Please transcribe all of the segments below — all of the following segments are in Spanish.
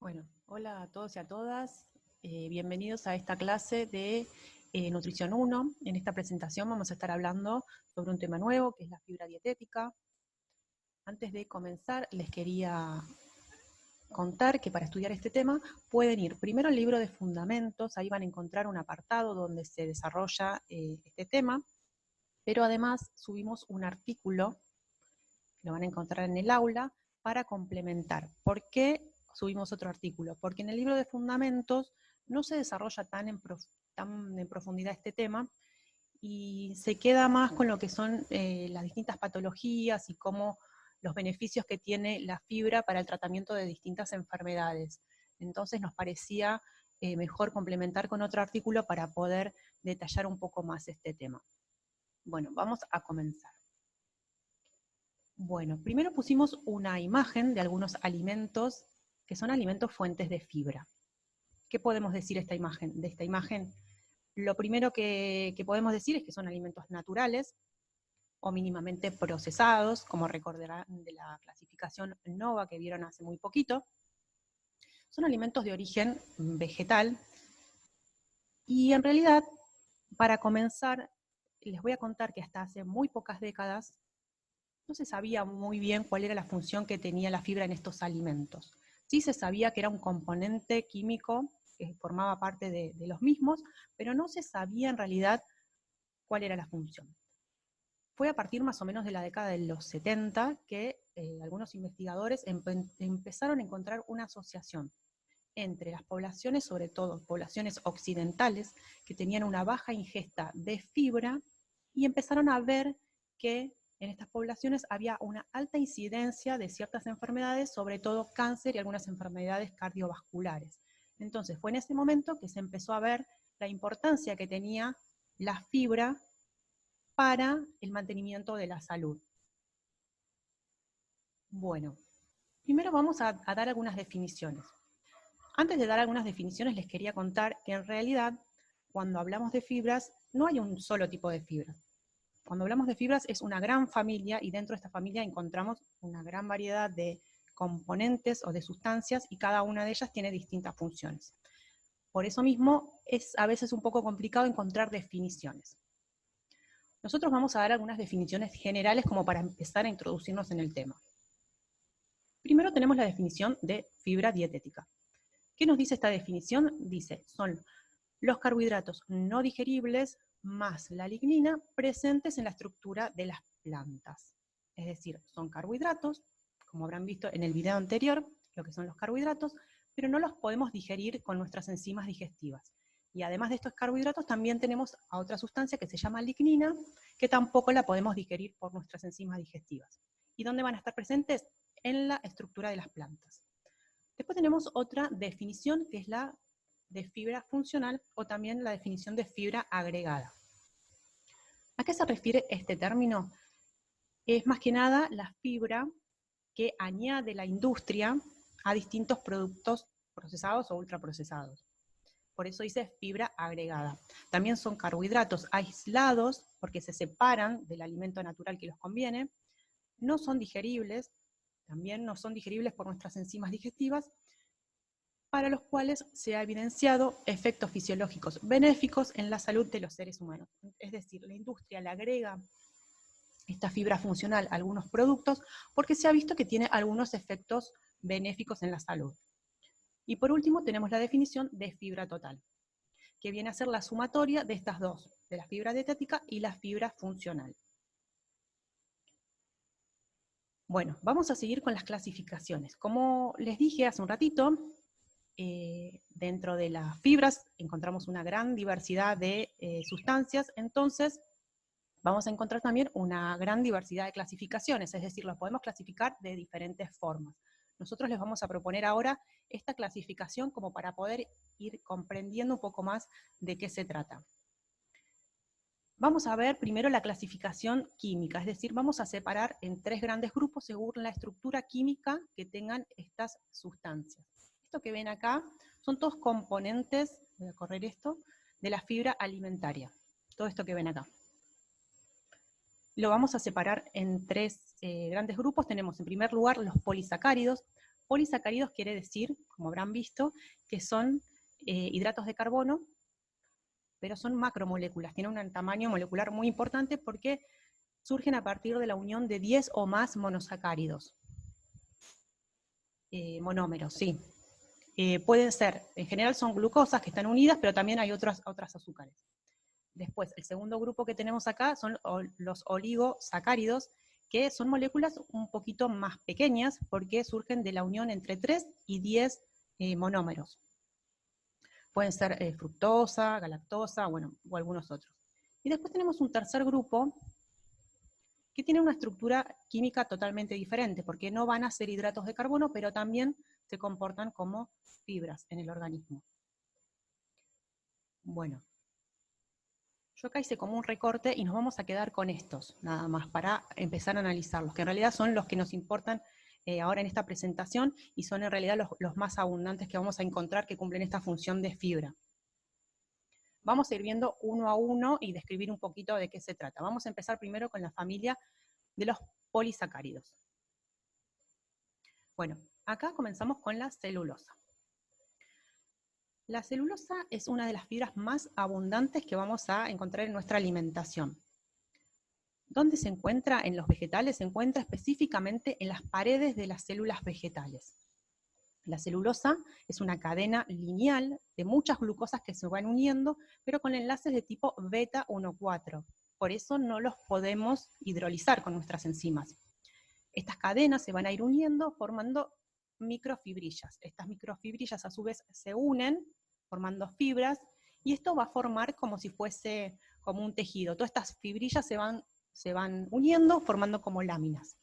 Bueno, hola a todos y a todas. Bienvenidos a esta clase de Nutrición 1. En esta presentación vamos a estar hablando sobre un tema nuevo, que es la fibra dietética. Antes de comenzar, les quería contar que para estudiar este tema pueden ir primero al libro de fundamentos, ahí van a encontrar un apartado donde se desarrolla este tema, pero además subimos un artículo, lo van a encontrar en el aula, para complementar. ¿Por qué subimos otro artículo? Porque en el libro de fundamentos no se desarrolla tan en profundidad este tema y se queda más con lo que son las distintas patologías y cómo los beneficios que tiene la fibra para el tratamiento de distintas enfermedades. Entonces nos parecía mejor complementar con otro artículo para poder detallar un poco más este tema. Bueno, vamos a comenzar. Bueno, primero pusimos una imagen de algunos alimentos que son alimentos fuentes de fibra. ¿Qué podemos decir de esta imagen? Lo primero que podemos decir es que son alimentos naturales o mínimamente procesados, como recordarán de la clasificación NOVA que vieron hace muy poquito. Son alimentos de origen vegetal y en realidad, para comenzar, les voy a contar que hasta hace muy pocas décadas no se sabía muy bien cuál era la función que tenía la fibra en estos alimentos. Sí se sabía que era un componente químico que formaba parte de los mismos, pero no se sabía en realidad cuál era la función. Fue a partir más o menos de la década de los 70 que algunos investigadores empezaron a encontrar una asociación entre las poblaciones, sobre todo poblaciones occidentales, que tenían una baja ingesta de fibra, y empezaron a ver que en estas poblaciones había una alta incidencia de ciertas enfermedades, sobre todo cáncer y algunas enfermedades cardiovasculares. Entonces fue en ese momento que se empezó a ver la importancia que tenía la fibra para el mantenimiento de la salud. Bueno, primero vamos a dar algunas definiciones. Antes de dar algunas definiciones les quería contar que en realidad cuando hablamos de fibras no hay un solo tipo de fibra. Cuando hablamos de fibras es una gran familia y dentro de esta familia encontramos una gran variedad de componentes o de sustancias y cada una de ellas tiene distintas funciones. Por eso mismo es a veces un poco complicado encontrar definiciones. Nosotros vamos a dar algunas definiciones generales como para empezar a introducirnos en el tema. Primero tenemos la definición de fibra dietética. ¿Qué nos dice esta definición? Dice, son los carbohidratos no digeribles más la lignina presentes en la estructura de las plantas. Es decir, son carbohidratos, como habrán visto en el video anterior, lo que son los carbohidratos, pero no los podemos digerir con nuestras enzimas digestivas. Y además de estos carbohidratos también tenemos a otra sustancia que se llama lignina, que tampoco la podemos digerir por nuestras enzimas digestivas. ¿Y dónde van a estar presentes? En la estructura de las plantas. Después tenemos otra definición que es la de fibra funcional o también la definición de fibra agregada. ¿A qué se refiere este término? Es más que nada la fibra que añade la industria a distintos productos procesados o ultraprocesados. Por eso dice fibra agregada. También son carbohidratos aislados porque se separan del alimento natural que los conviene, no son digeribles, también no son digeribles por nuestras enzimas digestivas, para los cuales se ha evidenciado efectos fisiológicos benéficos en la salud de los seres humanos. Es decir, la industria le agrega esta fibra funcional a algunos productos porque se ha visto que tiene algunos efectos benéficos en la salud. Y por último tenemos la definición de fibra total, que viene a ser la sumatoria de estas dos, de la fibra dietética y la fibra funcional. Bueno, vamos a seguir con las clasificaciones. Como les dije hace un ratito, dentro de las fibras encontramos una gran diversidad de sustancias, entonces vamos a encontrar también una gran diversidad de clasificaciones, es decir, los podemos clasificar de diferentes formas. Nosotros les vamos a proponer ahora esta clasificación como para poder ir comprendiendo un poco más de qué se trata. Vamos a ver primero la clasificación química, es decir, vamos a separar en tres grandes grupos según la estructura química que tengan estas sustancias. Esto que ven acá son todos componentes, voy a correr esto, de la fibra alimentaria. Todo esto que ven acá. Lo vamos a separar en tres grandes grupos. Tenemos en primer lugar los polisacáridos. Polisacáridos quiere decir, como habrán visto, que son hidratos de carbono, pero son macromoléculas, tienen un tamaño molecular muy importante porque surgen a partir de la unión de 10 o más monosacáridos. Monómeros, sí. Pueden ser, en general son glucosas que están unidas, pero también hay otras azúcares. Después, el segundo grupo que tenemos acá son los oligosacáridos, que son moléculas un poquito más pequeñas porque surgen de la unión entre 3 y 10 monómeros. Pueden ser fructosa, galactosa, bueno, o algunos otros. Y después tenemos un tercer grupo que tiene una estructura química totalmente diferente, porque no van a ser hidratos de carbono, pero también se comportan como fibras en el organismo. Bueno, yo acá hice como un recorte y nos vamos a quedar con estos, nada más, para empezar a analizarlos, que en realidad son los que nos importan ahora en esta presentación, y son en realidad los más abundantes que vamos a encontrar que cumplen esta función de fibra. Vamos a ir viendo uno a uno y describir un poquito de qué se trata. Vamos a empezar primero con la familia de los polisacáridos. Bueno, acá comenzamos con la celulosa. La celulosa es una de las fibras más abundantes que vamos a encontrar en nuestra alimentación. ¿Dónde se encuentra en los vegetales? Se encuentra específicamente en las paredes de las células vegetales. La celulosa es una cadena lineal de muchas glucosas que se van uniendo, pero con enlaces de tipo beta 1,4. Por eso no los podemos hidrolizar con nuestras enzimas. Estas cadenas se van a ir uniendo formando microfibrillas. Estas microfibrillas a su vez se unen formando fibras, y esto va a formar como si fuese como un tejido. Todas estas fibrillas se van uniendo formando como láminas.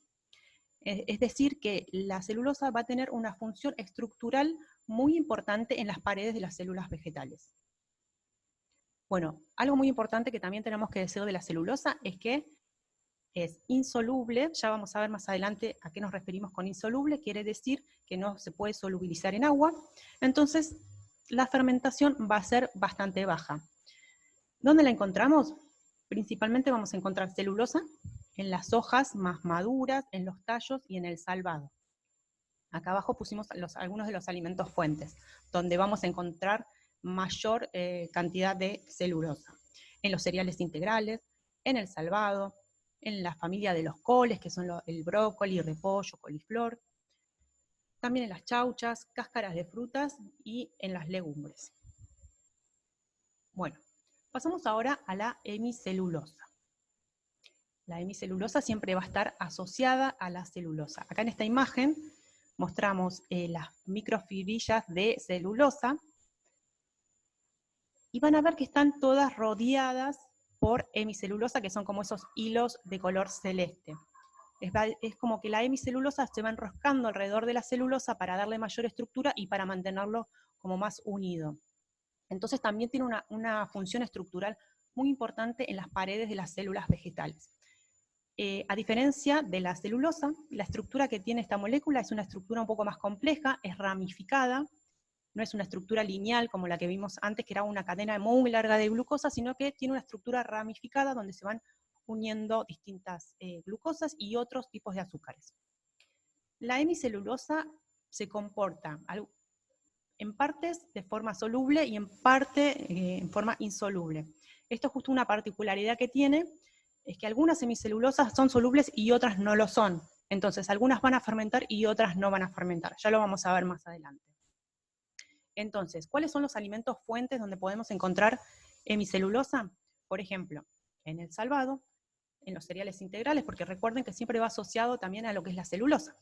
Es decir, que la celulosa va a tener una función estructural muy importante en las paredes de las células vegetales. Bueno, algo muy importante que también tenemos que decir de la celulosa es que es insoluble. Ya vamos a ver más adelante a qué nos referimos con insoluble. Quiere decir que no se puede solubilizar en agua. Entonces, la fermentación va a ser bastante baja. ¿Dónde la encontramos? Principalmente vamos a encontrar celulosa en las hojas más maduras, en los tallos y en el salvado. Acá abajo pusimos algunos de los alimentos fuentes, donde vamos a encontrar mayor cantidad de celulosa. En los cereales integrales, en el salvado, en la familia de los coles, que son el brócoli, repollo, coliflor, también en las chauchas, cáscaras de frutas y en las legumbres. Bueno, pasamos ahora a la hemicelulosa. La hemicelulosa siempre va a estar asociada a la celulosa. Acá en esta imagen mostramos las microfibrillas de celulosa, y van a ver que están todas rodeadas por hemicelulosa, que son como esos hilos de color celeste. Es como que la hemicelulosa se va enroscando alrededor de la celulosa para darle mayor estructura y para mantenerlo como más unido. Entonces también tiene una función estructural muy importante en las paredes de las células vegetales. A diferencia de la celulosa, la estructura que tiene esta molécula es una estructura un poco más compleja, es ramificada, no es una estructura lineal como la que vimos antes, que era una cadena muy larga de glucosa, sino que tiene una estructura ramificada donde se van uniendo distintas glucosas y otros tipos de azúcares. La hemicelulosa se comporta en partes de forma soluble y en parte en forma insoluble. Esto es justo una particularidad que tiene, es que algunas hemicelulosas son solubles y otras no lo son. Entonces, algunas van a fermentar y otras no van a fermentar. Ya lo vamos a ver más adelante. Entonces, ¿cuáles son los alimentos fuentes donde podemos encontrar hemicelulosa? Por ejemplo, en el salvado, en los cereales integrales, porque recuerden que siempre va asociado también a lo que es la celulosa.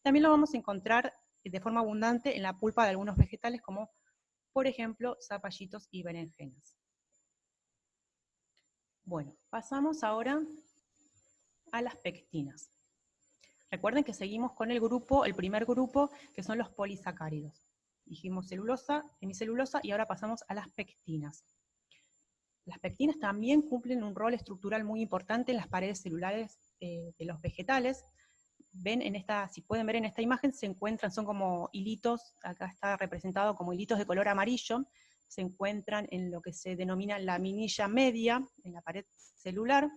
También lo vamos a encontrar de forma abundante en la pulpa de algunos vegetales, como por ejemplo zapallitos y berenjenas. Bueno, pasamos ahora a las pectinas. Recuerden que seguimos con el primer grupo, que son los polisacáridos. Dijimos celulosa, hemicelulosa, y ahora pasamos a las pectinas. Las pectinas también cumplen un rol estructural muy importante en las paredes celulares de los vegetales. Si pueden ver en esta imagen, se encuentran, son como hilitos, acá está representado como hilitos de color amarillo, se encuentran en lo que se denomina la laminilla media, en la pared celular.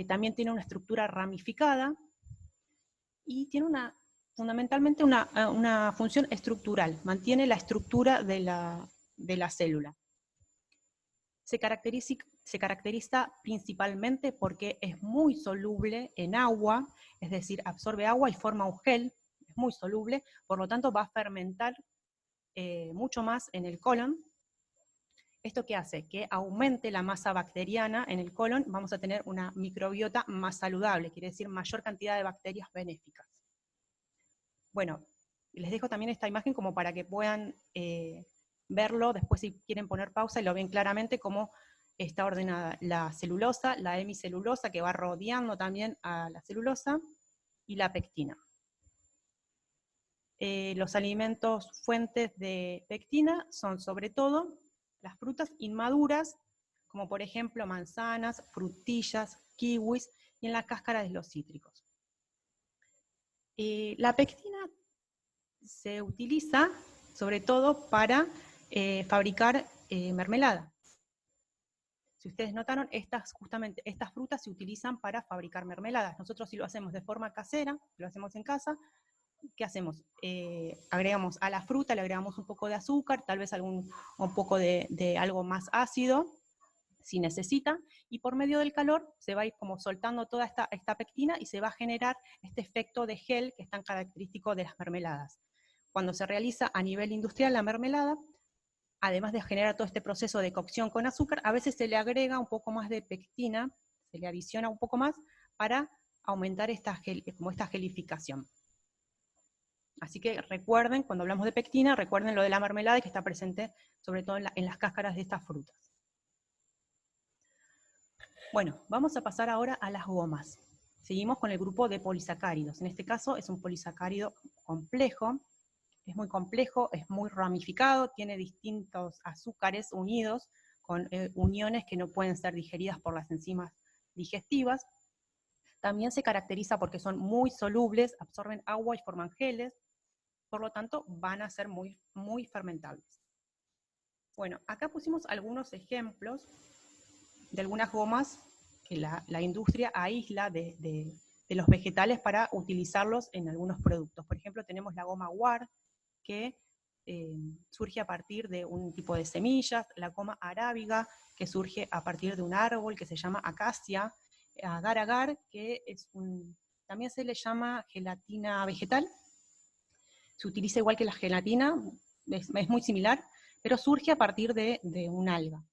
También tiene una estructura ramificada, y tiene una fundamentalmente una función estructural, mantiene la estructura de la célula. Se caracteriza principalmente porque es muy soluble en agua, es decir, absorbe agua y forma un gel, es muy soluble, por lo tanto va a fermentar mucho más en el colon. ¿Esto qué hace? Que aumente la masa bacteriana en el colon, vamos a tener una microbiota más saludable, quiere decir mayor cantidad de bacterias benéficas. Bueno, les dejo también esta imagen como para que puedan verlo, después si quieren poner pausa y lo ven claramente cómo está ordenada la celulosa, la hemicelulosa que va rodeando también a la celulosa, y la pectina. Los alimentos fuentes de pectina son sobre todo las frutas inmaduras, como por ejemplo manzanas, frutillas, kiwis, y en la cáscara de los cítricos. La pectina se utiliza sobre todo para fabricar mermelada. Si ustedes notaron, justamente estas frutas se utilizan para fabricar mermeladas. Nosotros si lo hacemos de forma casera, lo hacemos en casa, ¿qué hacemos? Agregamos a la fruta, le agregamos un poco de azúcar, tal vez un poco de algo más ácido, si necesita, y por medio del calor se va a ir como soltando toda esta pectina y se va a generar este efecto de gel que es tan característico de las mermeladas. Cuando se realiza a nivel industrial la mermelada, además de generar todo este proceso de cocción con azúcar, a veces se le agrega un poco más de pectina, se le adiciona un poco más para aumentar esta gelificación. Así que recuerden, cuando hablamos de pectina, recuerden lo de la mermelada que está presente sobre todo en las cáscaras de estas frutas. Bueno, vamos a pasar ahora a las gomas. Seguimos con el grupo de polisacáridos. En este caso es un polisacárido complejo, es muy complejo, es muy ramificado, tiene distintos azúcares unidos con uniones que no pueden ser digeridas por las enzimas digestivas. También se caracteriza porque son muy solubles, absorben agua y forman geles, por lo tanto van a ser muy, muy fermentables. Bueno, acá pusimos algunos ejemplos de algunas gomas que la industria aísla de los vegetales para utilizarlos en algunos productos. Por ejemplo, tenemos la goma guar, que surge a partir de un tipo de semillas, la goma arábiga, que surge a partir de un árbol que se llama acacia, agar-agar, que también se le llama gelatina vegetal, se utiliza igual que la gelatina, es muy similar, pero surge a partir de un alga.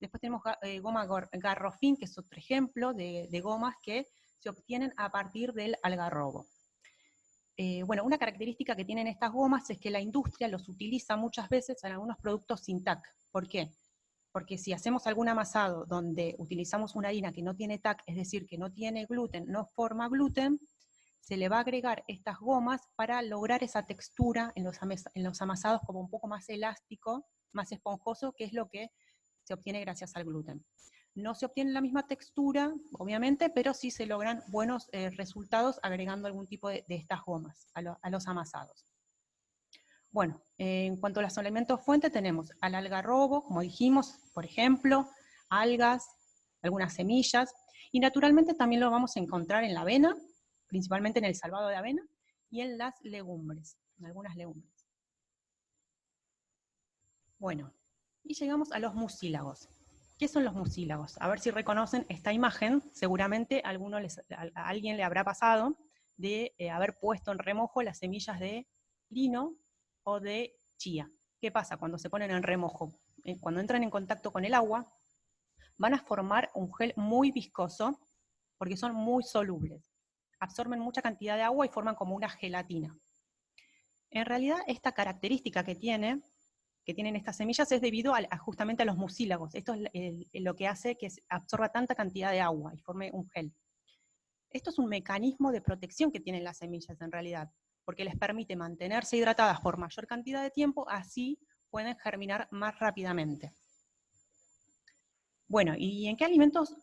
Después tenemos goma garrofín, que es otro ejemplo de gomas que se obtienen a partir del algarrobo. Bueno, una característica que tienen estas gomas es que la industria los utiliza muchas veces en algunos productos sin TAC. ¿Por qué? Porque si hacemos algún amasado donde utilizamos una harina que no tiene TAC, es decir, que no tiene gluten, no forma gluten, se le va a agregar estas gomas para lograr esa textura en los amasados como un poco más elástico, más esponjoso, que es lo que se obtiene gracias al gluten. No se obtiene la misma textura, obviamente, pero sí se logran buenos resultados agregando algún tipo de estas gomas a los amasados. Bueno, en cuanto a los elementos fuente, tenemos al algarrobo, como dijimos, por ejemplo, algas, algunas semillas, y naturalmente también lo vamos a encontrar en la avena, principalmente en el salvado de avena, y en las legumbres, en algunas legumbres. Bueno, y llegamos a los mucílagos. ¿Qué son los mucílagos? A ver si reconocen esta imagen, seguramente a alguien le habrá pasado de haber puesto en remojo las semillas de lino o de chía. ¿Qué pasa cuando se ponen en remojo? Cuando entran en contacto con el agua, van a formar un gel muy viscoso, porque son muy solubles. Absorben mucha cantidad de agua y forman como una gelatina. En realidad, esta característica que tienen estas semillas es debido justamente a los mucílagos. Esto es lo que hace que absorba tanta cantidad de agua y forme un gel. Esto es un mecanismo de protección que tienen las semillas en realidad, porque les permite mantenerse hidratadas por mayor cantidad de tiempo, así pueden germinar más rápidamente. Bueno, ¿y en qué alimentos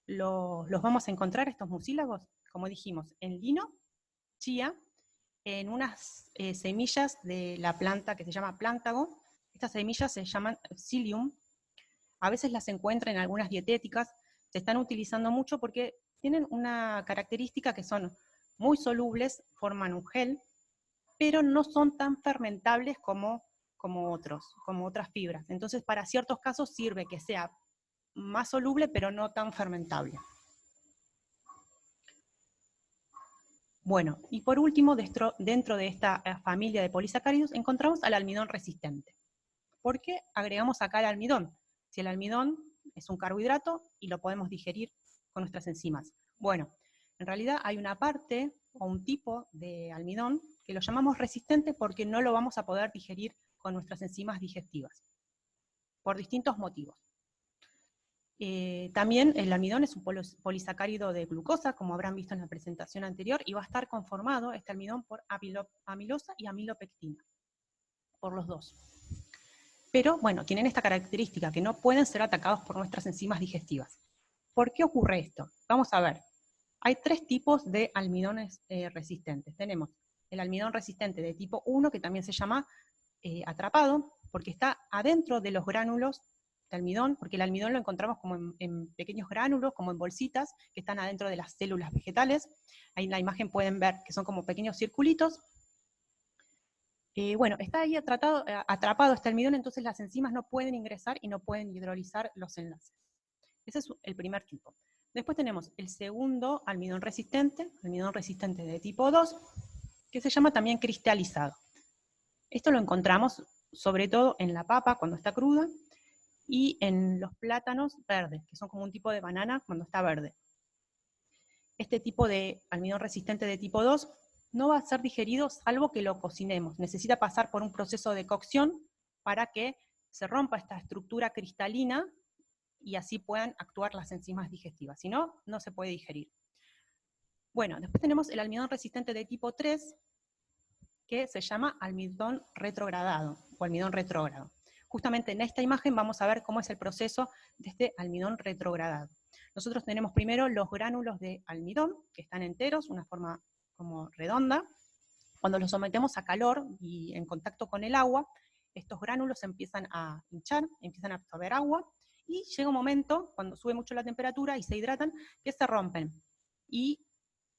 los vamos a encontrar estos mucílagos? Como dijimos, en lino, chía, en unas semillas de la planta que se llama plántago. Estas semillas se llaman psyllium, a veces las encuentran en algunas dietéticas, se están utilizando mucho porque tienen una característica que son muy solubles, forman un gel, pero no son tan fermentables como otras fibras. Entonces, para ciertos casos sirve que sea más soluble, pero no tan fermentable. Bueno, y por último, dentro de esta familia de polisacáridos, encontramos al almidón resistente. ¿Por qué agregamos acá el almidón? Si el almidón es un carbohidrato y lo podemos digerir con nuestras enzimas. Bueno, en realidad hay una parte o un tipo de almidón que lo llamamos resistente porque no lo vamos a poder digerir con nuestras enzimas digestivas, por distintos motivos. También el almidón es un polisacárido de glucosa, como habrán visto en la presentación anterior, y va a estar conformado este almidón por amilosa y amilopectina, por los dos. Pero, bueno, tienen esta característica, que no pueden ser atacados por nuestras enzimas digestivas. ¿Por qué ocurre esto? Vamos a ver. Hay tres tipos de almidones resistentes. Tenemos el almidón resistente de tipo 1, que también se llama atrapado, porque está adentro de los gránulos de almidón, porque el almidón lo encontramos como en pequeños gránulos, como en bolsitas, que están adentro de las células vegetales. Ahí en la imagen pueden ver que son como pequeños circulitos. Bueno, está ahí atrapado este almidón, entonces las enzimas no pueden ingresar y no pueden hidrolizar los enlaces. Ese es el primer tipo. Después tenemos el segundo almidón resistente de tipo 2, que se llama también cristalizado. Esto lo encontramos sobre todo en la papa cuando está cruda, y en los plátanos verdes, que son como un tipo de banana cuando está verde. Este tipo de almidón resistente de tipo 2 no va a ser digerido salvo que lo cocinemos. Necesita pasar por un proceso de cocción para que se rompa esta estructura cristalina y así puedan actuar las enzimas digestivas. Si no, no se puede digerir. Bueno, después tenemos el almidón resistente de tipo 3, que se llama almidón retrogradado o almidón retrógrado. Justamente en esta imagen vamos a ver cómo es el proceso de este almidón retrogradado. Nosotros tenemos primero los gránulos de almidón, que están enteros, una forma como redonda. Cuando los sometemos a calor y en contacto con el agua, estos gránulos empiezan a hinchar, empiezan a absorber agua, y llega un momento, cuando sube mucho la temperatura y se hidratan, que se rompen. Y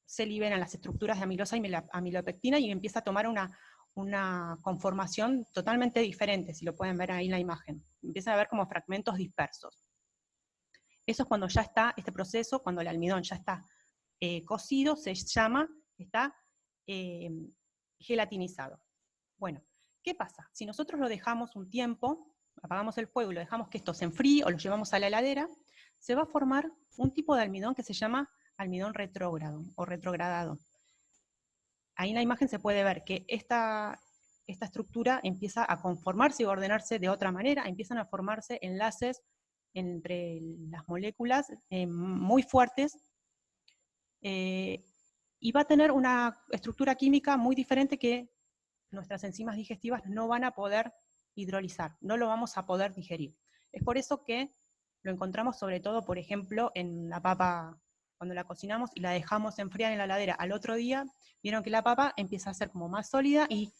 se liberan las estructuras de amilosa y amilopectina y empieza a tomar una conformación totalmente diferente, si lo pueden ver ahí en la imagen. Empiezan a ver como fragmentos dispersos. Eso es cuando ya está este proceso, cuando el almidón ya está cocido, se llama, está gelatinizado. Bueno, ¿qué pasa? Si nosotros lo dejamos un tiempo, apagamos el fuego y lo dejamos que esto se enfríe o lo llevamos a la heladera, se va a formar un tipo de almidón que se llama almidón retrógrado o retrogradado. Ahí en la imagen se puede ver que esta estructura empieza a conformarse y ordenarse de otra manera, empiezan a formarse enlaces entre las moléculas muy fuertes, y va a tener una estructura química muy diferente que nuestras enzimas digestivas no van a poder hidrolizar, no lo vamos a poder digerir. Es por eso que lo encontramos sobre todo, por ejemplo, en la papa. Cuando la cocinamos y la dejamos enfriar en la heladera al otro día, vieron que la papa empieza a ser como más sólida y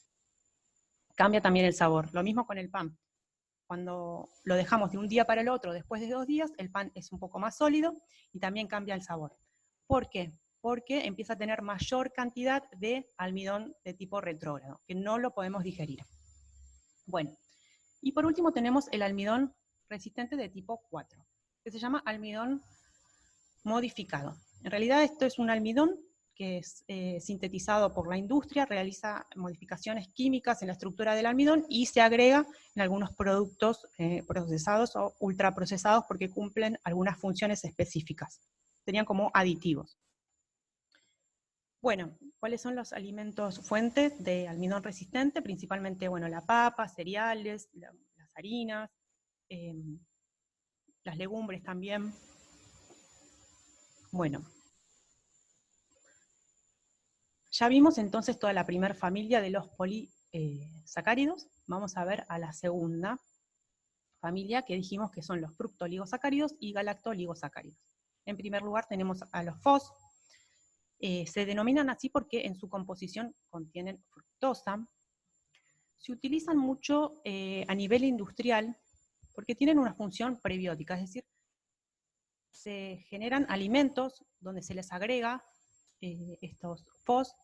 cambia también el sabor. Lo mismo con el pan. Cuando lo dejamos de un día para el otro, después de 2 días, el pan es un poco más sólido y también cambia el sabor. ¿Por qué? Porque empieza a tener mayor cantidad de almidón de tipo retrógrado, que no lo podemos digerir. Bueno, y por último tenemos el almidón resistente de tipo 4, que se llama almidón modificado. En realidad esto es un almidón que es sintetizado por la industria, realiza modificaciones químicas en la estructura del almidón y se agrega en algunos productos procesados o ultraprocesados porque cumplen algunas funciones específicas. Serían como aditivos. Bueno, ¿cuáles son los alimentos fuentes de almidón resistente? Principalmente, bueno, la papa, cereales, las harinas, las legumbres también. Bueno, ya vimos entonces toda la primera familia de los polisacáridos. Vamos a ver a la segunda familia, que dijimos que son los fructooligosacáridos y galactoligosacáridos. En primer lugar tenemos a los FOS. Se denominan así porque en su composición contienen fructosa. Se utilizan mucho a nivel industrial porque tienen una función prebiótica, es decir, se generan alimentos donde se les agrega estos FOS,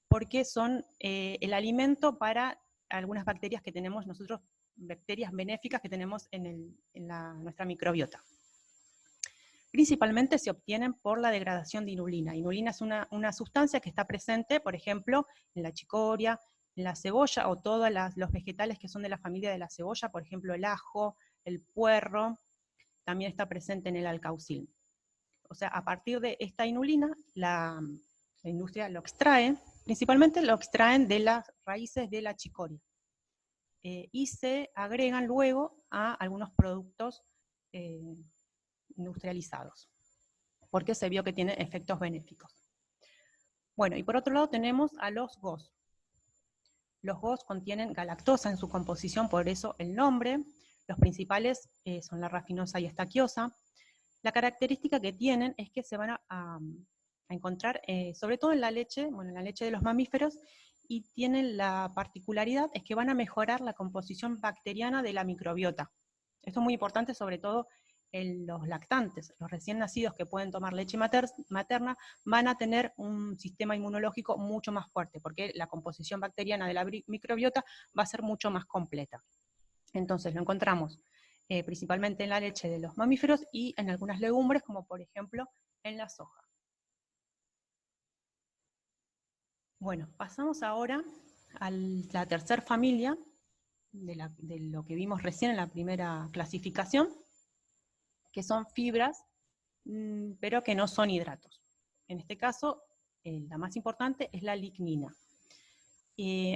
porque son el alimento para algunas bacterias que tenemos nosotros, bacterias benéficas que tenemos en nuestra microbiota. Principalmente se obtienen por la degradación de inulina. Inulina es una sustancia que está presente, por ejemplo, en la chicoria, en la cebolla, o todos los vegetales que son de la familia de la cebolla, por ejemplo el ajo, el puerro, también está presente en el alcaucil. O sea, a partir de esta inulina, la industria lo extrae, principalmente lo extraen de las raíces de la chicoria, y se agregan luego a algunos productos industrializados, porque se vio que tiene efectos benéficos. Bueno, y por otro lado tenemos a los GOS. Los GOS contienen galactosa en su composición, por eso el nombre. Los principales son la rafinosa y estaquiosa. La característica que tienen es que se van a encontrar, sobre todo en la leche, bueno, en la leche de los mamíferos, y tienen la particularidad es que van a mejorar la composición bacteriana de la microbiota. Esto es muy importante, sobre todo en los lactantes. Los recién nacidos que pueden tomar leche materna van a tener un sistema inmunológico mucho más fuerte, porque la composición bacteriana de la microbiota va a ser mucho más completa. Entonces lo encontramos principalmente en la leche de los mamíferos y en algunas legumbres, como por ejemplo en la soja. Bueno, pasamos ahora a la tercera familia de lo que vimos recién en la primera clasificación, que son fibras, pero que no son hidratos. En este caso, la más importante es la lignina.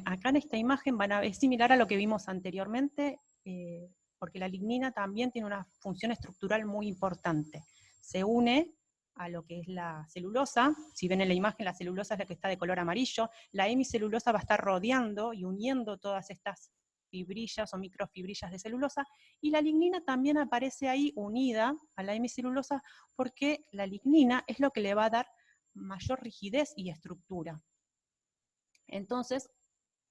Acá en esta imagen es similar a lo que vimos anteriormente, porque la lignina también tiene una función estructural muy importante. Se une a lo que es la celulosa. Si ven en la imagen, la celulosa es la que está de color amarillo. La hemicelulosa va a estar rodeando y uniendo todas estas fibrillas o microfibrillas de celulosa, y la lignina también aparece ahí unida a la hemicelulosa, porque la lignina es lo que le va a dar mayor rigidez y estructura. Entonces,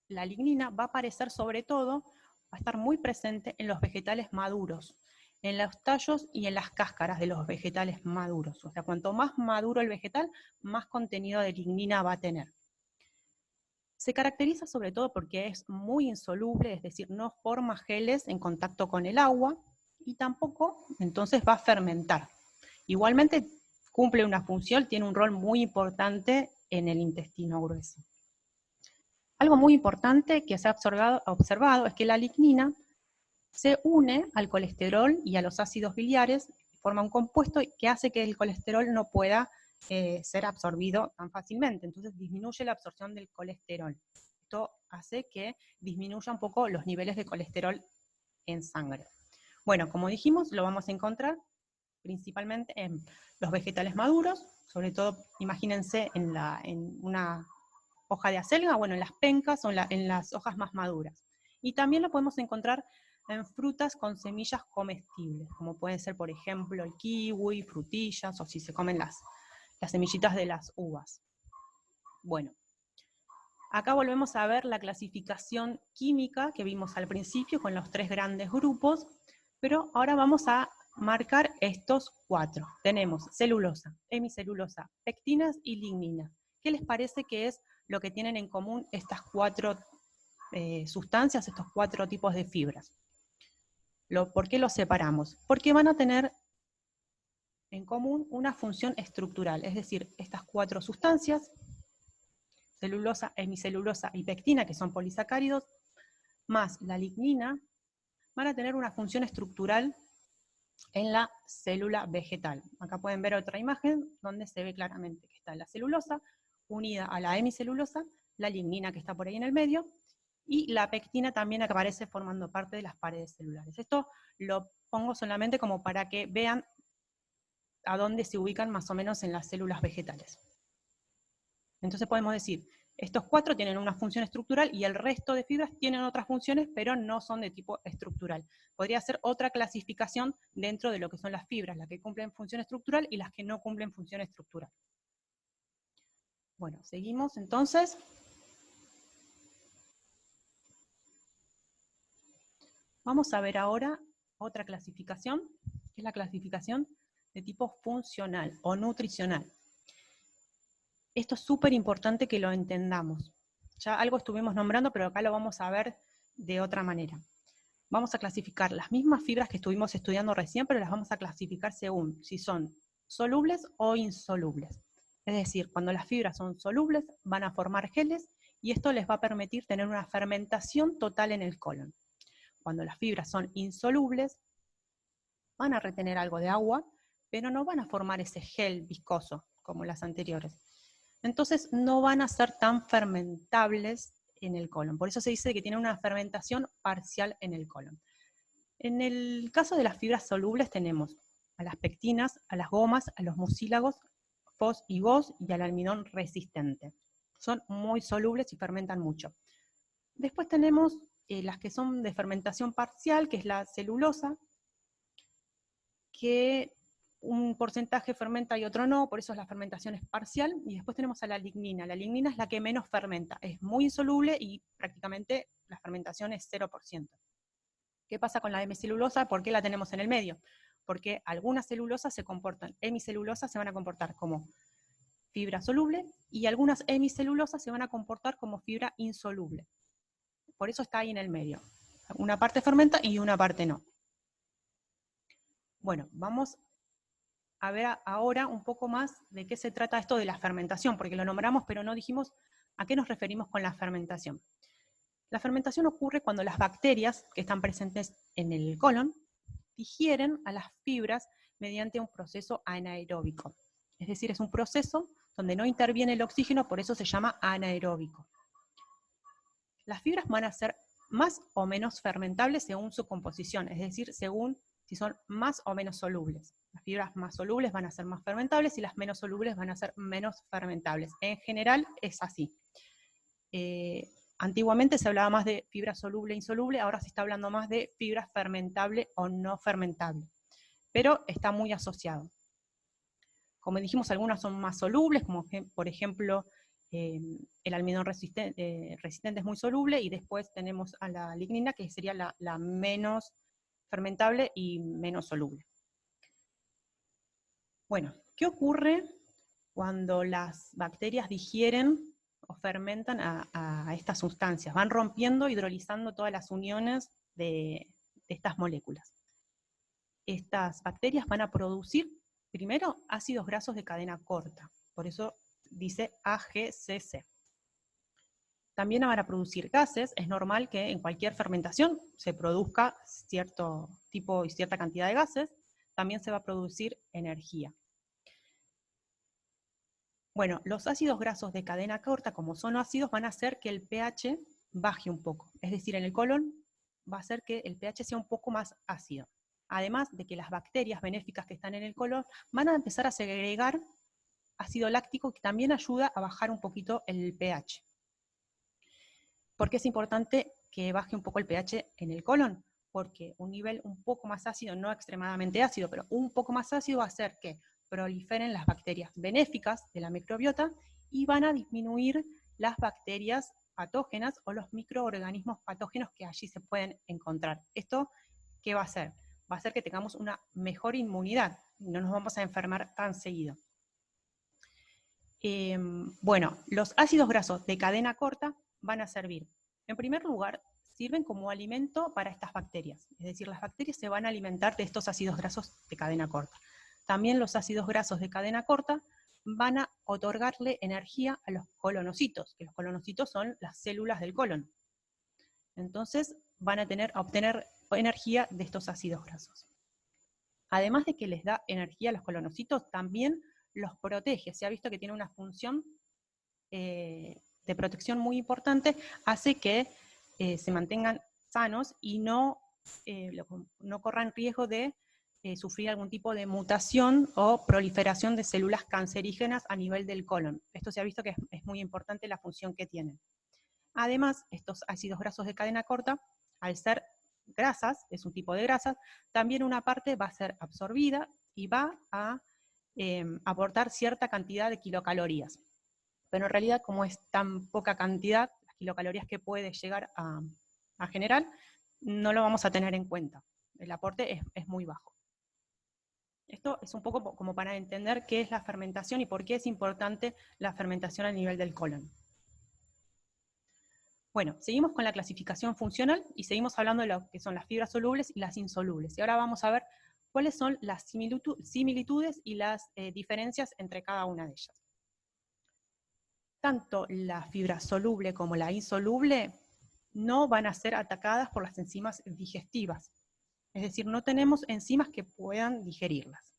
la lignina va a aparecer sobre todo, va a estar muy presente en los vegetales maduros, en los tallos y en las cáscaras de los vegetales maduros. O sea, cuanto más maduro el vegetal, más contenido de lignina va a tener. Se caracteriza sobre todo porque es muy insoluble, es decir, no forma geles en contacto con el agua, y tampoco entonces va a fermentar. Igualmente cumple una función, tiene un rol muy importante en el intestino grueso. Algo muy importante que se ha observado es que la lignina se une al colesterol y a los ácidos biliares, forma un compuesto que hace que el colesterol no pueda ser absorbido tan fácilmente, entonces disminuye la absorción del colesterol. Esto hace que disminuya un poco los niveles de colesterol en sangre. Bueno, como dijimos, lo vamos a encontrar principalmente en los vegetales maduros, sobre todo, imagínense en una hoja de acelga, bueno, en las pencas o en las hojas más maduras. Y también lo podemos encontrar en frutas con semillas comestibles, como pueden ser, por ejemplo, el kiwi, frutillas, o si se comen las semillitas de las uvas. Bueno, acá volvemos a ver la clasificación química que vimos al principio con los 3 grandes grupos, pero ahora vamos a marcar estos 4. Tenemos celulosa, hemicelulosa, pectinas y lignina. ¿Qué les parece que es lo que tienen en común estas 4 sustancias, estos 4 tipos de fibras? ¿Por qué los separamos? Porque van a tener en común una función estructural, es decir, estas 4 sustancias, celulosa, hemicelulosa y pectina, que son polisacáridos, más la lignina, van a tener una función estructural en la célula vegetal. Acá pueden ver otra imagen donde se ve claramente que está la celulosa unida a la hemicelulosa, la lignina que está por ahí en el medio, y la pectina también aparece formando parte de las paredes celulares. Esto lo pongo solamente como para que vean a dónde se ubican más o menos en las células vegetales. Entonces podemos decir, estos 4 tienen una función estructural y el resto de fibras tienen otras funciones, pero no son de tipo estructural. Podría ser otra clasificación dentro de lo que son las fibras, las que cumplen función estructural y las que no cumplen función estructural. Bueno, seguimos entonces. Vamos a ver ahora otra clasificación, que es la clasificación de tipo funcional o nutricional. Esto es súper importante que lo entendamos. Ya algo estuvimos nombrando, pero acá lo vamos a ver de otra manera. Vamos a clasificar las mismas fibras que estuvimos estudiando recién, pero las vamos a clasificar según si son solubles o insolubles. Es decir, cuando las fibras son solubles, van a formar geles y esto les va a permitir tener una fermentación total en el colon. Cuando las fibras son insolubles, van a retener algo de agua, pero no van a formar ese gel viscoso como las anteriores. Entonces no van a ser tan fermentables en el colon. Por eso se dice que tienen una fermentación parcial en el colon. En el caso de las fibras solubles tenemos a las pectinas, a las gomas, a los mucílagos, FOS y GOS y al almidón resistente. Son muy solubles y fermentan mucho. Después tenemos las que son de fermentación parcial, que es la celulosa, que un porcentaje fermenta y otro no, por eso la fermentación es parcial, y después tenemos a la lignina. La lignina es la que menos fermenta, es muy insoluble y prácticamente la fermentación es 0%. ¿Qué pasa con la hemicelulosa? ¿Por qué la tenemos en el medio? Porque algunas celulosas se comportan, hemicelulosas se van a comportar como fibra soluble, y algunas hemicelulosas se van a comportar como fibra insoluble. Por eso está ahí en el medio. Una parte fermenta y una parte no. Bueno, vamos a ver ahora un poco más de qué se trata esto de la fermentación, porque lo nombramos pero no dijimos a qué nos referimos con la fermentación. La fermentación ocurre cuando las bacterias que están presentes en el colon digieren a las fibras mediante un proceso anaeróbico. Es decir, es un proceso donde no interviene el oxígeno, por eso se llama anaeróbico. Las fibras van a ser más o menos fermentables según su composición, es decir, según si son más o menos solubles. Las fibras más solubles van a ser más fermentables y las menos solubles van a ser menos fermentables. En general es así. Antiguamente se hablaba más de fibra soluble e insoluble, ahora se está hablando más de fibra fermentable o no fermentable, pero está muy asociado. Como dijimos, algunas son más solubles, como por ejemplo el almidón resistente es muy soluble, y después tenemos a la lignina, que sería la menos fermentable y menos soluble. Bueno, ¿qué ocurre cuando las bacterias digieren o fermentan a estas sustancias? Van rompiendo, hidrolizando todas las uniones de estas moléculas. Estas bacterias van a producir, primero, ácidos grasos de cadena corta, por eso dice AGCC. También van a producir gases. Es normal que en cualquier fermentación se produzca cierto tipo y cierta cantidad de gases. También se va a producir energía. Bueno, los ácidos grasos de cadena corta, como son ácidos, van a hacer que el pH baje un poco. Es decir, en el colon va a hacer que el pH sea un poco más ácido. Además de que las bacterias benéficas que están en el colon van a empezar a segregar ácido láctico, que también ayuda a bajar un poquito el pH. ¿Por qué es importante que baje un poco el pH en el colon? Porque un nivel un poco más ácido, no extremadamente ácido, pero un poco más ácido va a hacer que proliferen las bacterias benéficas de la microbiota y van a disminuir las bacterias patógenas o los microorganismos patógenos que allí se pueden encontrar. ¿Esto qué va a hacer? Va a hacer que tengamos una mejor inmunidad, no nos vamos a enfermar tan seguido. Bueno, los ácidos grasos de cadena corta van a servir. En primer lugar, sirven como alimento para estas bacterias. Es decir, las bacterias se van a alimentar de estos ácidos grasos de cadena corta. También los ácidos grasos de cadena corta van a otorgarle energía a los colonocitos, que los colonocitos son las células del colon. Entonces van a obtener energía de estos ácidos grasos. Además de que les da energía a los colonocitos, también los protege. Se ha visto que tiene una función de protección muy importante, hace que se mantengan sanos y no corran riesgo de sufrir algún tipo de mutación o proliferación de células cancerígenas a nivel del colon. Esto se ha visto que es muy importante la función que tienen. Además, estos ácidos grasos de cadena corta, al ser grasas, es un tipo de grasas, también una parte va a ser absorbida y va a aportar cierta cantidad de kilocalorías. Pero en realidad, como es tan poca cantidad, las kilocalorías que puede llegar a generar, no lo vamos a tener en cuenta. El aporte es muy bajo. Esto es un poco como para entender qué es la fermentación y por qué es importante la fermentación a nivel del colon. Bueno, seguimos con la clasificación funcional y seguimos hablando de lo que son las fibras solubles y las insolubles. Y ahora vamos a ver cuáles son las similitudes y las diferencias entre cada una de ellas. Tanto la fibra soluble como la insoluble no van a ser atacadas por las enzimas digestivas. Es decir, no tenemos enzimas que puedan digerirlas.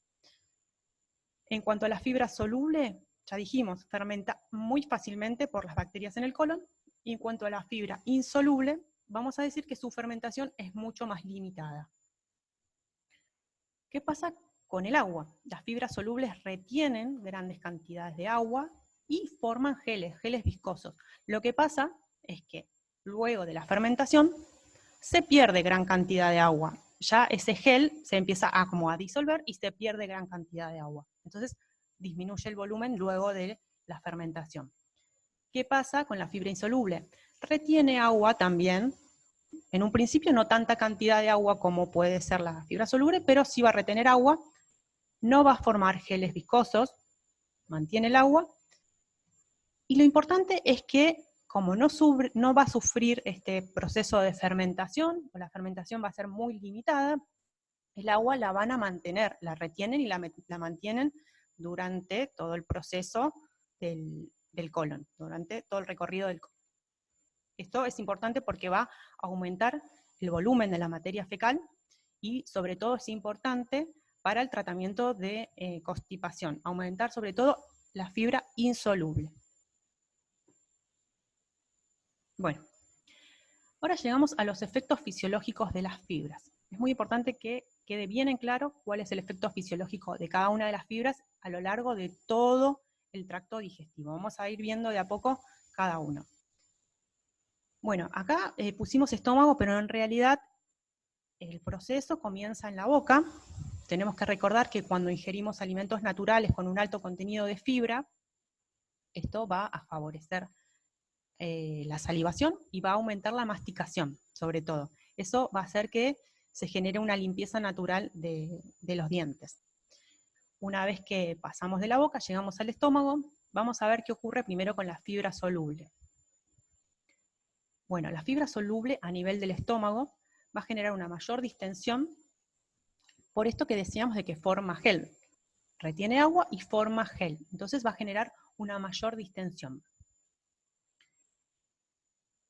En cuanto a la fibra soluble, ya dijimos, fermenta muy fácilmente por las bacterias en el colon. Y en cuanto a la fibra insoluble, vamos a decir que su fermentación es mucho más limitada. ¿Qué pasa con el agua? Las fibras solubles retienen grandes cantidades de agua y forman geles viscosos. Lo que pasa es que luego de la fermentación se pierde gran cantidad de agua. Ya ese gel se empieza a disolver y se pierde gran cantidad de agua. Entonces disminuye el volumen luego de la fermentación. ¿Qué pasa con la fibra insoluble? Retiene agua también. En un principio no tanta cantidad de agua como puede ser la fibra soluble, pero sí va a retener agua, no va a formar geles viscosos, mantiene el agua. Y lo importante es que como no va a sufrir este proceso de fermentación, o la fermentación va a ser muy limitada, el agua la van a mantener, la retienen y la mantienen durante todo el proceso del colon, durante todo el recorrido del colon. Esto es importante porque va a aumentar el volumen de la materia fecal y sobre todo es importante para el tratamiento de constipación, aumentar sobre todo la fibra insoluble. Bueno, ahora llegamos a los efectos fisiológicos de las fibras. Es muy importante que quede bien en claro cuál es el efecto fisiológico de cada una de las fibras a lo largo de todo el tracto digestivo. Vamos a ir viendo de a poco cada uno. Bueno, acá pusimos estómago, pero en realidad el proceso comienza en la boca. Tenemos que recordar que cuando ingerimos alimentos naturales con un alto contenido de fibra, esto va a favorecer la salivación y va a aumentar la masticación, sobre todo. Eso va a hacer que se genere una limpieza natural de los dientes. Una vez que pasamos de la boca, llegamos al estómago, vamos a ver qué ocurre primero con la fibra soluble. Bueno, la fibra soluble a nivel del estómago va a generar una mayor distensión, por esto que decíamos de que forma gel. Retiene agua y forma gel, entonces va a generar una mayor distensión.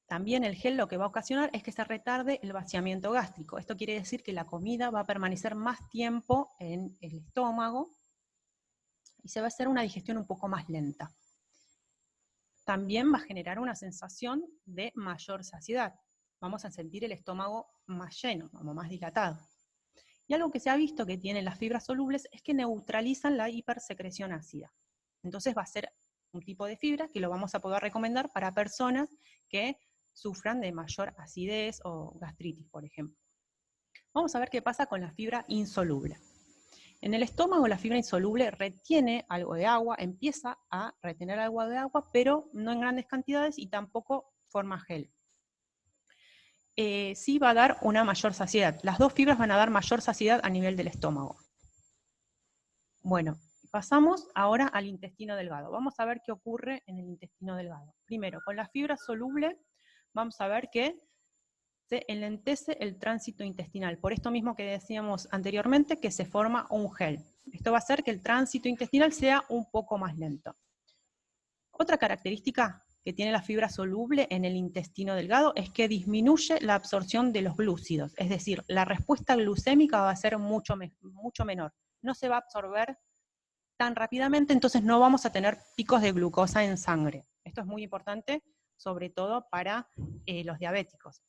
También el gel lo que va a ocasionar es que se retarde el vaciamiento gástrico. Esto quiere decir que la comida va a permanecer más tiempo en el estómago y se va a hacer una digestión un poco más lenta. También va a generar una sensación de mayor saciedad. Vamos a sentir el estómago más lleno, como más dilatado. Y algo que se ha visto que tienen las fibras solubles es que neutralizan la hipersecreción ácida. Entonces va a ser un tipo de fibra que lo vamos a poder recomendar para personas que sufran de mayor acidez o gastritis, por ejemplo. Vamos a ver qué pasa con la fibra insoluble. En el estómago la fibra insoluble retiene algo de agua, empieza a retener algo de agua, pero no en grandes cantidades y tampoco forma gel. Sí va a dar una mayor saciedad. Las dos fibras van a dar mayor saciedad a nivel del estómago. Bueno, pasamos ahora al intestino delgado. Vamos a ver qué ocurre en el intestino delgado. Primero, con la fibra soluble, vamos a ver que se enlentece el tránsito intestinal. Por esto mismo que decíamos anteriormente, que se forma un gel. Esto va a hacer que el tránsito intestinal sea un poco más lento. Otra característica que tiene la fibra soluble en el intestino delgado es que disminuye la absorción de los glúcidos, es decir, la respuesta glucémica va a ser mucho menor. No se va a absorber tan rápidamente, entonces no vamos a tener picos de glucosa en sangre. Esto es muy importante, sobre todo para los diabéticos.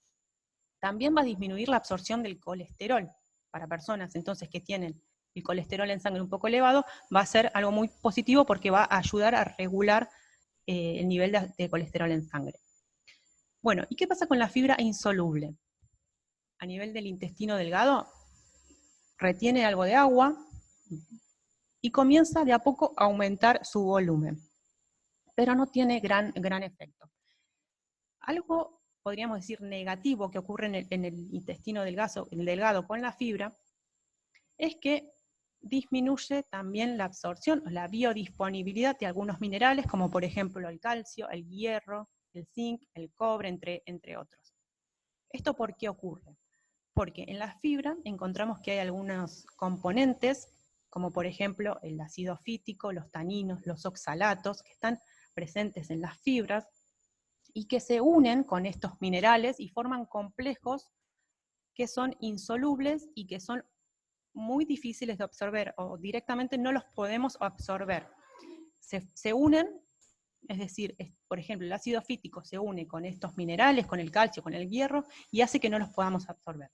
También va a disminuir la absorción del colesterol. Para personas entonces que tienen el colesterol en sangre un poco elevado, va a ser algo muy positivo porque va a ayudar a regular el nivel de colesterol en sangre. Bueno, ¿y qué pasa con la fibra insoluble? A nivel del intestino delgado, retiene algo de agua y comienza de a poco a aumentar su volumen, pero no tiene gran efecto. Algo, podríamos decir, negativo que ocurre en el intestino delgado con la fibra, es que disminuye también la absorción o la biodisponibilidad de algunos minerales, como por ejemplo el calcio, el hierro, el zinc, el cobre, entre otros. ¿Esto por qué ocurre? Porque en la fibra encontramos que hay algunos componentes, como por ejemplo el ácido fítico, los taninos, los oxalatos, que están presentes en las fibras, y que se unen con estos minerales y forman complejos que son insolubles y que son muy difíciles de absorber, o directamente no los podemos absorber. Se unen, es decir, por ejemplo, el ácido fítico se une con estos minerales, con el calcio, con el hierro, y hace que no los podamos absorber.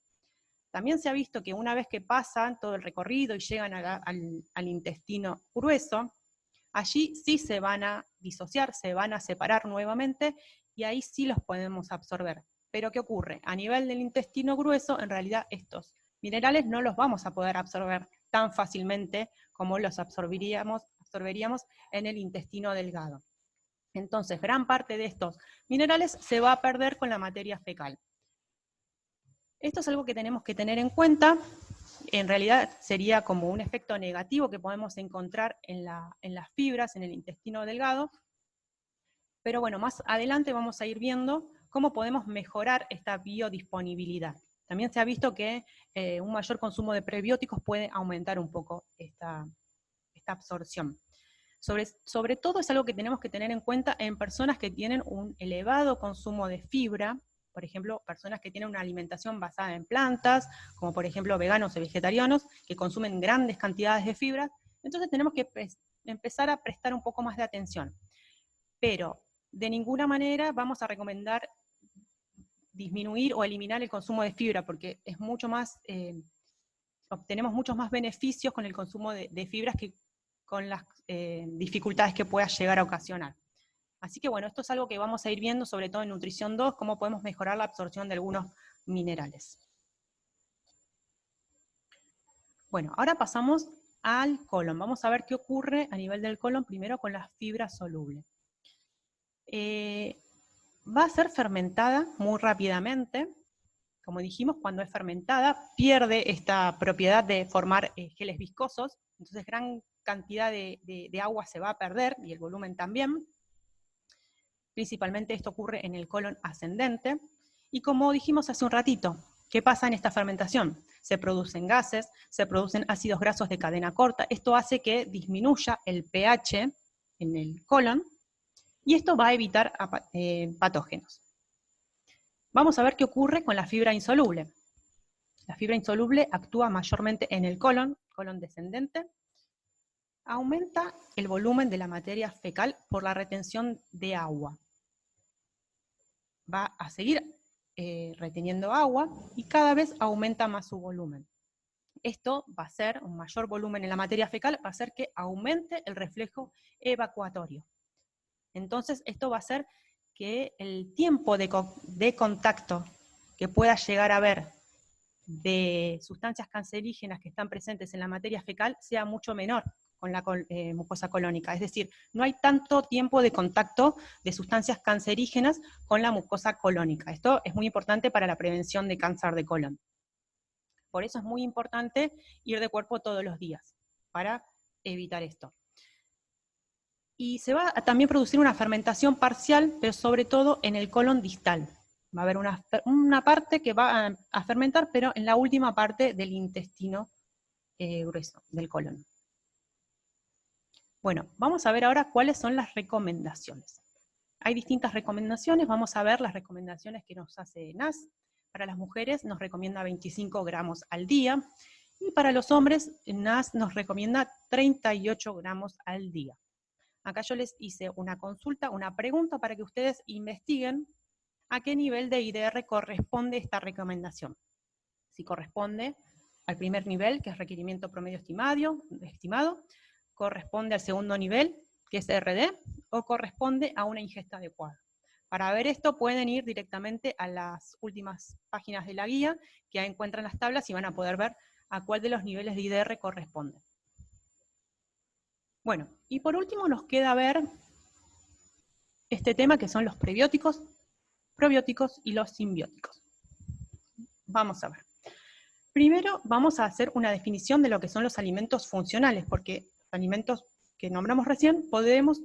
También se ha visto que una vez que pasan todo el recorrido y llegan al intestino grueso, allí sí se van a disociar, se van a separar nuevamente, y ahí sí los podemos absorber. Pero ¿qué ocurre? A nivel del intestino grueso, en realidad estos minerales no los vamos a poder absorber tan fácilmente como los absorberíamos en el intestino delgado. Entonces, gran parte de estos minerales se va a perder con la materia fecal. Esto es algo que tenemos que tener en cuenta. En realidad sería como un efecto negativo que podemos encontrar en las fibras, en el intestino delgado. Pero bueno, más adelante vamos a ir viendo cómo podemos mejorar esta biodisponibilidad. También se ha visto que un mayor consumo de prebióticos puede aumentar un poco esta absorción. Sobre todo es algo que tenemos que tener en cuenta en personas que tienen un elevado consumo de fibra, por ejemplo, personas que tienen una alimentación basada en plantas, como por ejemplo veganos o vegetarianos, que consumen grandes cantidades de fibra. Entonces tenemos que empezar a prestar un poco más de atención. Pero de ninguna manera vamos a recomendar disminuir o eliminar el consumo de fibra, porque es mucho más, obtenemos muchos más beneficios con el consumo de fibras que con las dificultades que pueda llegar a ocasionar. Así que bueno, esto es algo que vamos a ir viendo, sobre todo en Nutrición 2, cómo podemos mejorar la absorción de algunos minerales. Bueno, ahora pasamos al colon. Vamos a ver qué ocurre a nivel del colon, primero con las fibras solubles. Va a ser fermentada muy rápidamente. Como dijimos, cuando es fermentada, pierde esta propiedad de formar geles viscosos, entonces gran cantidad de agua se va a perder, y el volumen también. Principalmente esto ocurre en el colon ascendente, y como dijimos hace un ratito, ¿qué pasa en esta fermentación? Se producen gases, se producen ácidos grasos de cadena corta, esto hace que disminuya el pH en el colon, y esto va a evitar patógenos. Vamos a ver qué ocurre con la fibra insoluble. La fibra insoluble actúa mayormente en el colon descendente, aumenta el volumen de la materia fecal por la retención de agua. Va a seguir reteniendo agua y cada vez aumenta más su volumen. Esto va a ser un mayor volumen en la materia fecal, va a hacer que aumente el reflejo evacuatorio. Entonces esto va a hacer que el tiempo de contacto que pueda llegar a haber de sustancias cancerígenas que están presentes en la materia fecal sea mucho menor con la mucosa colónica. Es decir, no hay tanto tiempo de contacto de sustancias cancerígenas con la mucosa colónica. Esto es muy importante para la prevención de cáncer de colon. Por eso es muy importante ir de cuerpo todos los días, para evitar esto. Y se va a también producir una fermentación parcial, pero sobre todo en el colon distal. Va a haber una parte que va a fermentar, pero en la última parte del intestino grueso, del colon. Bueno, vamos a ver ahora cuáles son las recomendaciones. Hay distintas recomendaciones, vamos a ver las recomendaciones que nos hace NAS. Para las mujeres nos recomienda 25 gramos al día, y para los hombres NAS nos recomienda 38 gramos al día. Acá yo les hice una consulta, una pregunta para que ustedes investiguen a qué nivel de IDR corresponde esta recomendación. Si corresponde al primer nivel, que es requerimiento promedio estimado, corresponde al segundo nivel, que es RD, o corresponde a una ingesta adecuada. Para ver esto pueden ir directamente a las últimas páginas de la guía, que ahí encuentran las tablas y van a poder ver a cuál de los niveles de IDR corresponde. Bueno, y por último nos queda ver este tema que son los prebióticos, probióticos y los simbióticos. Vamos a ver. Primero vamos a hacer una definición de lo que son los alimentos funcionales, porque los alimentos que nombramos recién podríamos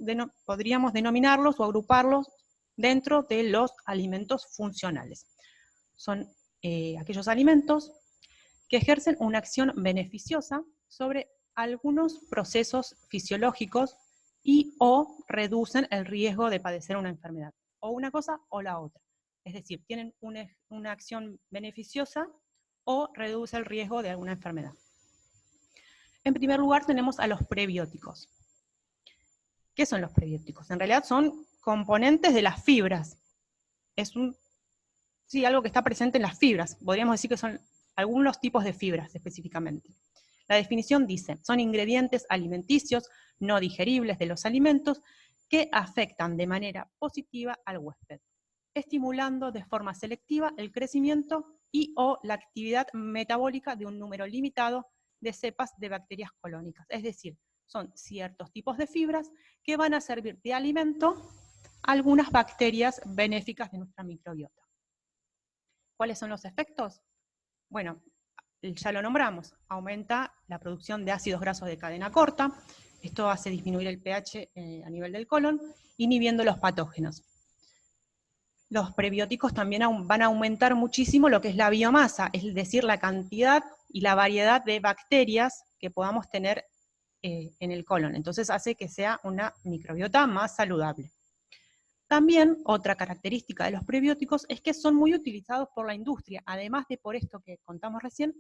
denominarlos o agruparlos dentro de los alimentos funcionales. Son aquellos alimentos que ejercen una acción beneficiosa sobre algunos procesos fisiológicos y o reducen el riesgo de padecer una enfermedad, o una cosa o la otra. Es decir, tienen una acción beneficiosa o reduce el riesgo de alguna enfermedad. En primer lugar tenemos a los prebióticos. ¿Qué son los prebióticos? En realidad son componentes de las fibras. Es algo que está presente en las fibras. Podríamos decir que son algunos tipos de fibras específicamente. La definición dice, son ingredientes alimenticios no digeribles de los alimentos que afectan de manera positiva al huésped, estimulando de forma selectiva el crecimiento y o la actividad metabólica de un número limitado de cepas de bacterias colónicas. Es decir, son ciertos tipos de fibras que van a servir de alimento a algunas bacterias benéficas de nuestra microbiota. ¿Cuáles son los efectos? Bueno, ya lo nombramos, aumenta la producción de ácidos grasos de cadena corta, esto hace disminuir el pH a nivel del colon, inhibiendo los patógenos. Los prebióticos también van a aumentar muchísimo lo que es la biomasa, es decir, la cantidad y la variedad de bacterias que podamos tener en el colon. Entonces hace que sea una microbiota más saludable. También otra característica de los prebióticos es que son muy utilizados por la industria, además de por esto que contamos recién,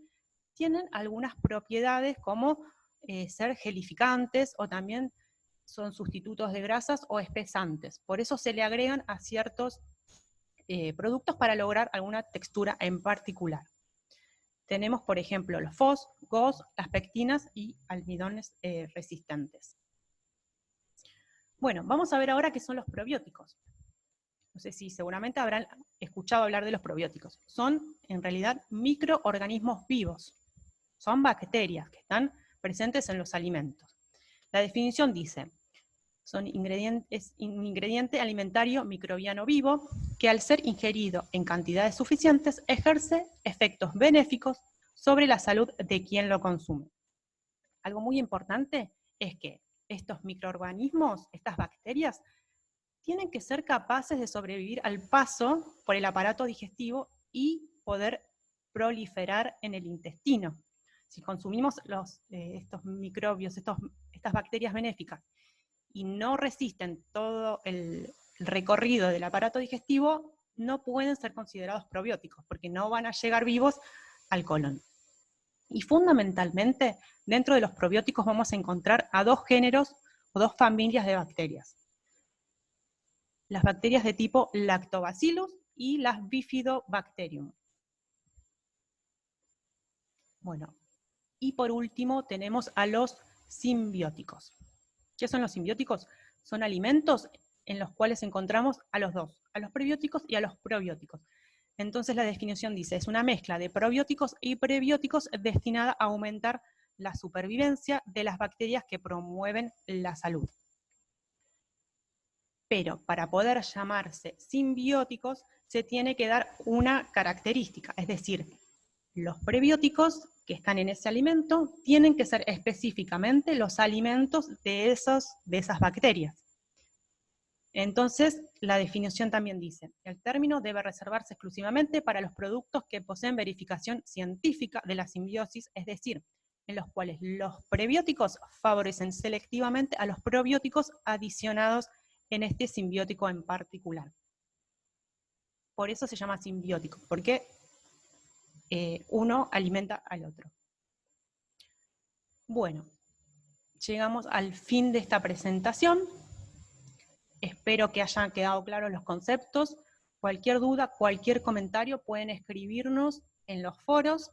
tienen algunas propiedades como ser gelificantes o también son sustitutos de grasas o espesantes. Por eso se le agregan a ciertos productos para lograr alguna textura en particular. Tenemos, por ejemplo, los FOS, GOS, las pectinas y almidones resistentes. Bueno, vamos a ver ahora qué son los probióticos. No sé si seguramente habrán escuchado hablar de los probióticos. Son, en realidad, microorganismos vivos. Son bacterias que están presentes en los alimentos. La definición dice, son un ingrediente alimentario microbiano vivo que al ser ingerido en cantidades suficientes ejerce efectos benéficos sobre la salud de quien lo consume. Algo muy importante es que estos microorganismos, estas bacterias, tienen que ser capaces de sobrevivir al paso por el aparato digestivo y poder proliferar en el intestino. Si consumimos estos microbios, estas bacterias benéficas, y no resisten todo el recorrido del aparato digestivo, no pueden ser considerados probióticos, porque no van a llegar vivos al colon. Y fundamentalmente, dentro de los probióticos vamos a encontrar a dos géneros o dos familias de bacterias. Las bacterias de tipo Lactobacillus y las Bifidobacterium. Bueno, y por último tenemos a los simbióticos. ¿Qué son los simbióticos? Son alimentos en los cuales encontramos a los dos, a los prebióticos y a los probióticos. Entonces la definición dice, es una mezcla de probióticos y prebióticos destinada a aumentar la supervivencia de las bacterias que promueven la salud. Pero para poder llamarse simbióticos se tiene que dar una característica, es decir, los prebióticos que están en ese alimento tienen que ser específicamente los alimentos de esas bacterias. Entonces, la definición también dice, el término debe reservarse exclusivamente para los productos que poseen verificación científica de la simbiosis, es decir, en los cuales los prebióticos favorecen selectivamente a los probióticos adicionados en este simbiótico en particular. Por eso se llama simbiótico, porque uno alimenta al otro. Bueno, llegamos al fin de esta presentación. Espero que hayan quedado claros los conceptos. Cualquier duda, cualquier comentario pueden escribirnos en los foros.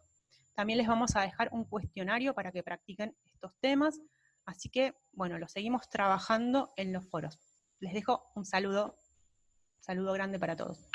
También les vamos a dejar un cuestionario para que practiquen estos temas. Así que, bueno, lo seguimos trabajando en los foros. Les dejo un saludo grande para todos.